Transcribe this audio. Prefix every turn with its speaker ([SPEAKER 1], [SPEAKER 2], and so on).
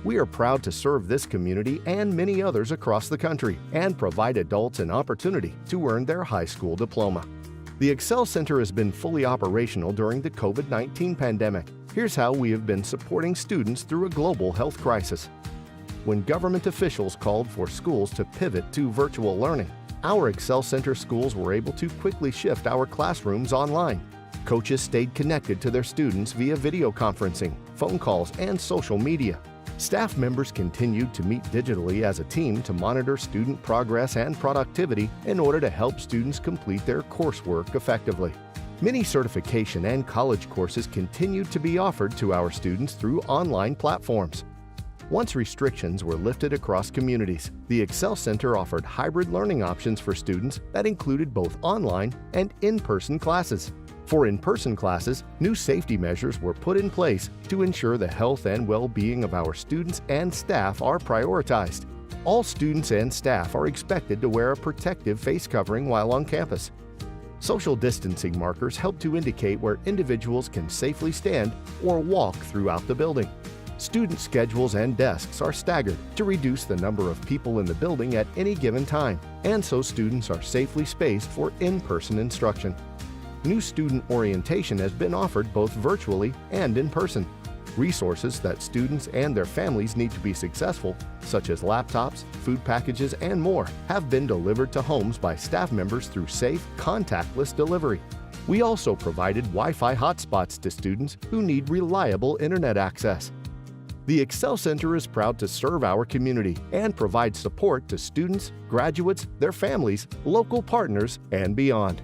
[SPEAKER 1] We are proud to serve this community and many others across the country and provide adults an opportunity to earn their high school diploma. The Excel Center has been fully operational during the COVID-19 pandemic. Here's how we have been supporting students through a global health crisis. When government officials called for schools to pivot to virtual learning, our Excel Center schools were able to quickly shift our classrooms online. Coaches stayed connected to their students via video conferencing, phone calls, and social media. Staff members continued to meet digitally as a team to monitor student progress and productivity in order to help students complete their coursework effectively. Many certification and college courses continued to be offered to our students through online platforms. Once restrictions were lifted across communities, the Excel Center offered hybrid learning options for students that included both online and in-person classes. For in-person classes, new safety measures were put in place to ensure the health and well-being of our students and staff are prioritized. All students and staff are expected to wear a protective face covering while on campus. Social distancing markers help to indicate where individuals can safely stand or walk throughout the building. Student schedules and desks are staggered to reduce the number of people in the building at any given time, and so students are safely spaced for in-person instruction. New student orientation has been offered both virtually and in person. Resources that students and their families need to be successful, such as laptops, food packages, and more, have been delivered to homes by staff members through safe, contactless delivery. We also provided Wi-Fi hotspots to students who need reliable internet access. The Excel Center is proud to serve our community and provide support to students, graduates, their families, local partners, and beyond.